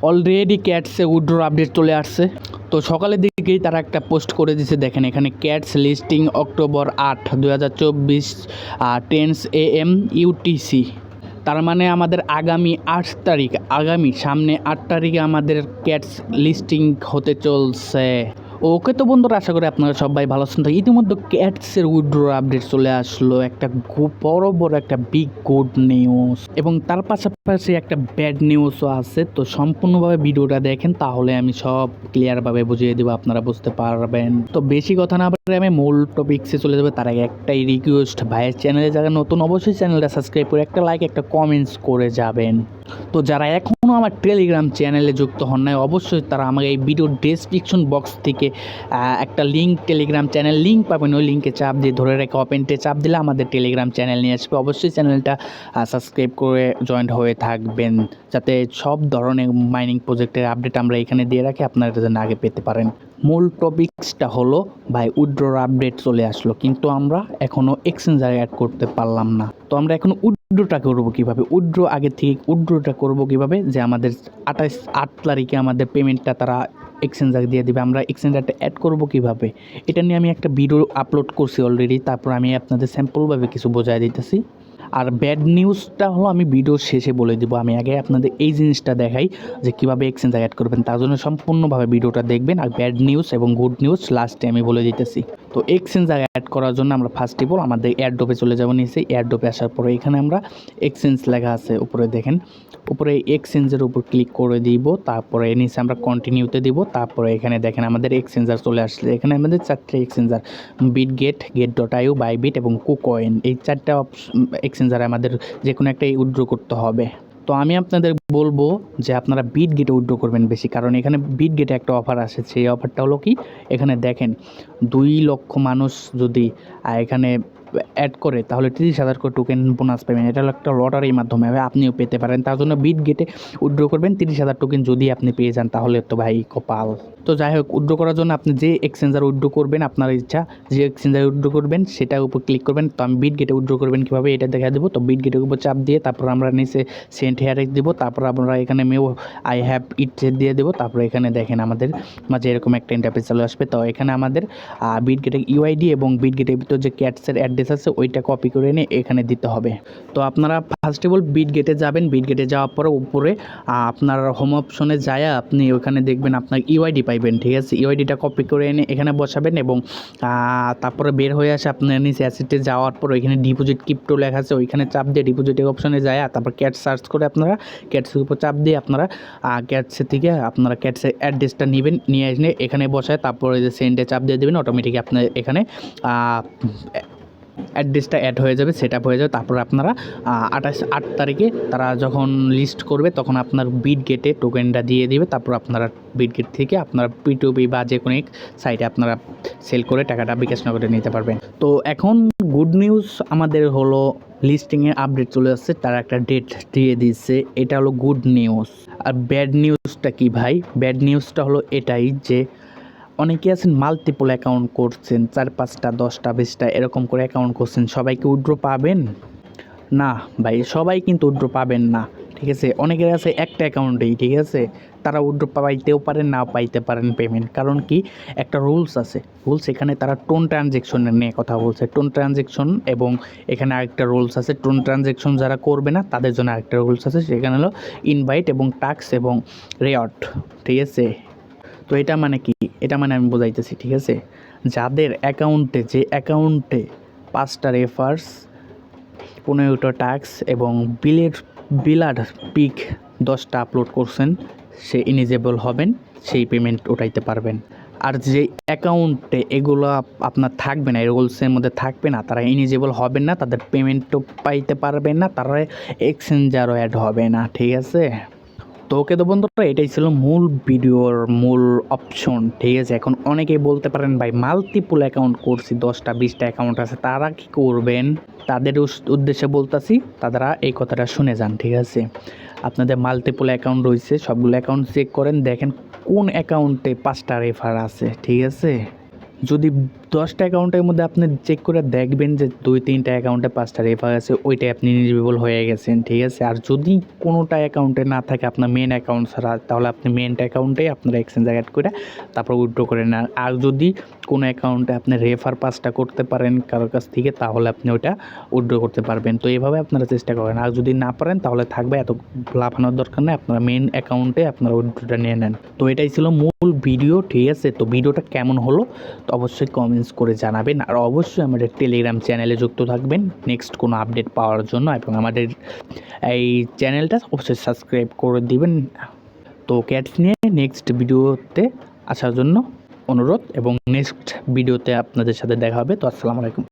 Already ক্যাটসে withdraw update চলে আসছে। তো সকালের দিকেই তারা একটা পোস্ট করে দিয়েছে, দেখেন এখানে cats listing October 8, 2024 10 AM UTC। তার মানে আমাদের আগামী 8 তারিখ, আগামী সামনে 8 তারিখে আমাদের ক্যাটস লিস্টিং হতে চলছে। ওকে তো বন্ধুরা, আশা করি আপনারা সবাই ভালো আছেন। তো ইতিমধ্যে ক্যাটসের উইথড্র আপডেট চলে আসলো, একটা খুব বড় একটা বিগ গুড নিউজ, এবং তার পাশাপাশি একটা ব্যাড নিউজও আছে। তো সম্পূর্ণভাবে ভিডিওটা দেখেন, তাহলে আমি সব ক্লিয়ারভাবে বুঝিয়ে দেবো, আপনারা বুঝতে পারবেন। তো বেশি কথা না বলে আমি মূল টপিক্সে চলে যাবে। তার আগে একটাই রিকোয়েস্ট, ভাইয়ের চ্যানেলে যারা নতুন অবশ্যই চ্যানেলটা সাবস্ক্রাইব করে একটা লাইক একটা কমেন্টস করে যাবেন। তো যারা এখনও আমার টেলিগ্রাম চ্যানেলে যুক্ত হন নাই, অবশ্যই তারা আমাকে এই ভিডিও ডেসক্রিপশন বক্স থেকে একটা লিঙ্ক, টেলিগ্রাম চ্যানেল লিঙ্ক পাবেন, ওই লিঙ্কে চাপ দিয়ে ধরে রেখে ওপেনটে চাপ দিলে আমাদের টেলিগ্রাম চ্যানেল নিয়ে আসবে। অবশ্যই চ্যানেলটা সাবস্ক্রাইব করে জয়েন্ট হয়ে থাকবেন, যাতে সব ধরনের মাইনিং প্রজেক্টের আপডেট আমরা এখানে দিয়ে রাখি, আপনারা যেন আগে পেতে পারেন। মূল টপিক্সটা হলো, ভাই উইথড্রর আপডেট চলে আসলো, কিন্তু আমরা এখনও এক্সচেঞ্জারে অ্যাড করতে পারলাম না। তো আমরা এখন উইথড্রটা করবো কীভাবে, আগে থেকে উইথড্রটা করবো কীভাবে, যে আমাদের 8 তারিখে আমাদের পেমেন্টটা তারা এক্সচেঞ্জার দিয়ে দিবে, আমরা এক্সচেঞ্জারটা অ্যাড করবো কীভাবে, এটা নিয়ে আমি একটা ভিডিও আপলোড করছি অলরেডি। তারপর আমি আপনাদের স্যাম্পলভাবে কিছু বোঝাই দিতেছি। আর ব্যাড নিউজটা হলো আমি ভিডিওর শেষে বলে দিব। আমি আগে আপনাদের এই জিনিসটা দেখাই যে কীভাবে এক্সচেঞ্জার অ্যাড করবেন, তার জন্য সম্পূর্ণভাবে ভিডিওটা দেখবেন। আর ব্যাড নিউজ এবং গুড নিউজ লাস্টে আমি বলে দিতেছি। তো এক্সচেঞ্জার অ্যাড করার জন্য আমরা ফার্স্ট অফ অল আমাদের এয়ারড্রপে চলে যাবো। নিচে এয়ারড্রপে আসার পরে এখানে আমরা এক্সচেঞ্জ লেখা আছে, উপরে দেখেন, উপরে এক্সচেঞ্জের উপর ক্লিক করে দিব। তারপরে নিচে আমরা কন্টিনিউতে দিব। তারপরে এখানে দেখেন আমাদের এক্সচেঞ্জার চলে আসছে। এখানে আমাদের 4টে এক্সচেঞ্জার, বিটগেট, get.io, বাইবিট এবং কুকয়েন, এই 4টা এক্সচেঞ্জারে আমাদের যে কোনো একটা উইথড্র করতে হবে। তো আমি আপনাদের বলবো যে আপনারা বিটগেটে উইথড্র করবেন বেশি, কারণ এখানে বিটগেটে একটা অফার আসে। সেই অফারটা হলো কি, এখানে দেখেন 2 লক্ষ মানুষ যদি এখানে অ্যাড করে তাহলে 30,000 করে টোকেন বোনাস পাবেন। এটা হলো একটা লটারির মাধ্যমে আপনিও পেতে পারেন। তার জন্য বিটগেটে উইথড্র করবেন। 30,000 টোকেন যদি আপনি পেয়ে যান তাহলে তো ভাই কপাল। তো যাই হোক, উইথড্র করার জন্য আপনি যে এক্সচেঞ্জার উইথড্র করবেন, আপনার ইচ্ছা যে এক্সচেঞ্জার উইথড্র করবেন সেটার উপর ক্লিক করবেন। তো আমি বিটগেটে উইথড্র করবেন কীভাবে এটা দেখা দেবো। তো বিটগেটের উপর চাপ দিয়ে তারপর আমরা নিচে সেন্ট হেয়ারে দেবো। তারপর আমরা এখানে আই হ্যাভ ইট দিয়ে দেবো। তারপরে এখানে দেখেন আমাদের মাঝে এরকম একটা ইন্টারফেস চলে আসবে। তো এখানে আমাদের বিটগেটের ইউআইডি এবং বিটগেটের ভিতর যে ক্যাটসের অ্যাড্রেস আছে ওইটা কপি করে এনে এখানে দিতে হবে। তো আপনারা ফার্স্ট অফ অল বিটগেটে যাবেন। বিটগেটে যাওয়ার পরে উপরে আপনার হোম অপশনে যায় আপনি ওখানে দেখবেন আপনার ইউআইডি পাইবেন, ঠিক আছে। ইউআইডিটা কপি করে এনে এখানে বসাবেন এবং তারপরে বের হয়ে আসে আপনার নিচে অ্যাসেটে যাওয়ার পর ওইখানে ডিপোজিট ক্রিপ্টো লেখা আছে, ওইখানে চাপ দিয়ে ডিপোজিটের অপশনে যায় তারপর ক্যাটস সার্চ করে আপনারা ক্যাটসের উপর চাপ দিয়ে আপনারা ক্যাটসের থেকে আপনারা ক্যাটসের অ্যাড্রেসটা নেবেন, নিয়ে আসলে এখানে বসায় তারপরে যে সেন্ডে চাপ দিয়ে দেবেন, অটোমেটিক আপনার এখানে অ্যাড্রেসটা অ্যাড হয়ে যাবে, সেট আপ হয়ে যাবে। তারপর আপনারা 8 তারিখে তারা যখন লিস্ট করবে তখন আপনার বিটগেটে টোকেনটা দিয়ে দিবে। তারপর আপনারা বিটগেট থেকে আপনার P2P বা যে কোনো এক সাইটে আপনারা সেল করে টাকাটা বিকাশ নগদে নিতে পারবেন। তো এখন গুড নিউজ আমাদের হলো লিস্টিংয়ের আপডেট চলে আসছে, তারা একটা ডেট দিয়ে দিচ্ছে, এটা হলো গুড নিউজ। আর ব্যাড নিউজটা কি ভাই, ব্যাড নিউজটা হলো এটাই যে অনেকে আছেন মাল্টিপল অ্যাকাউন্ট করছেন, 4-5টা 10টা 20টা এরকম করে অ্যাকাউন্ট করছেন, সবাইকে উইথড্র পাবেন না ভাই, সবাই কিন্তু উইথড্র পাবেন না, ঠিক আছে। অনেকের আছে একটা অ্যাকাউন্টেই, ঠিক আছে, তারা উইথড্র পাইতেও পারেন না পাইতে পারেন পেমেন্ট। কারণ কি, একটা রুলস আছে, রুলস এখানে তারা টোন ট্রানজ্যাকশনের নিয়ে কথা বলছে, টোন ট্রানজ্যাকশন, এবং এখানে আরেকটা রুলস আছে, টোন ট্রানজ্যাকশন যারা করবে না তাদের জন্য আরেকটা রুলস আছে, সেখানে হলো ইনভাইট এবং টাস্ক এবং রেওয়ার্ড, ঠিক আছে। তো এটা মানে কি, এটা মানে আমি বোঝাইতেছি, ঠিক আছে। যাদের অ্যাকাউন্টে, যে অ্যাকাউন্টে 5টা রেফার্স, 15টা টাস্ক এবং বিলার পিক 10টা আপলোড করছেন, সে ইলিজিবল হবেন, সেই পেমেন্ট উঠাইতে পারবেন। আর যে অ্যাকাউন্টে এগুলো আপনার থাকবে না, এই রুলসের মধ্যে থাকবে না, তারা ইলিজিবল হবেন না, তাদের পেমেন্টও পাইতে পারবেন না, তারা এক্সচেঞ্জারও অ্যাড হবে না, ঠিক আছে। তো ওকে তো বন্ধুরা, এটাই ছিল মূল ভিডিওর মূল অপশন, ঠিক আছে। এখন অনেকেই বলতে পারেন ভাই মাল্টিপল অ্যাকাউন্ট করছি, 10টা 20টা অ্যাকাউন্ট আছে, তারা কি করবেন, তাদের উদ্দেশ্যে বলতেছি, তারা এই কথাটা শুনে যান, ঠিক আছে। আপনাদের মাল্টিপল অ্যাকাউন্ট রয়েছে, সবগুলো অ্যাকাউন্ট চেক করেন, দেখেন কোন অ্যাকাউন্টে 5টা রেফার আছে, ঠিক আছে। যদি 10টা অ্যাকাউন্টের মধ্যে আপনি চেক করে দেখবেন যে 2-3টা অ্যাকাউন্টে 5টা রেফার আছে, ওইটাই আপনি এলিজিবল হয়ে গেছেন, ঠিক আছে। আর যদি কোনোটা অ্যাকাউন্টে না থাকে আপনার মেন অ্যাকাউন্ট ছাড়া, তাহলে আপনি মেন অ্যাকাউন্টেই আপনার এক্সচেঞ্জ অ্যাড করে তারপর উইথড্র করে নেন। আর যদি কোনো অ্যাকাউন্টে আপনি রেফার 5টা করতে পারেন কারোর কাছ থেকে, তাহলে আপনি ওইটা উইথড্র করতে পারবেন। তো এইভাবে আপনারা চেষ্টা করেন। আর যদি না পারেন তাহলে থাকবে, এত লাফানোর দরকার নেই, আপনারা মেন অ্যাকাউন্টে আপনারা উইথড্রটা নিয়ে নেন। তো এটাই ছিল মূল ভিডিও, ঠিক আছে। তো ভিডিওটা কেমন হলো তো অবশ্যই কমেন্টস করে জানাবেন। আর অবশ্যই আমাদের টেলিগ্রাম চ্যানেলে যুক্ত থাকবেন নেক্সট কোনো আপডেট পাওয়ার জন্য, এবং আমাদের এই চ্যানেলটা অবশ্যই সাবস্ক্রাইব করে দিবেন। তো ক্যাটস নিয়ে নেক্সট ভিডিওতে আসার জন্য অনুরোধ, এবং নেক্সট ভিডিওতে আপনাদের সাথে দেখা হবে। তো আসসালামু আলাইকুম।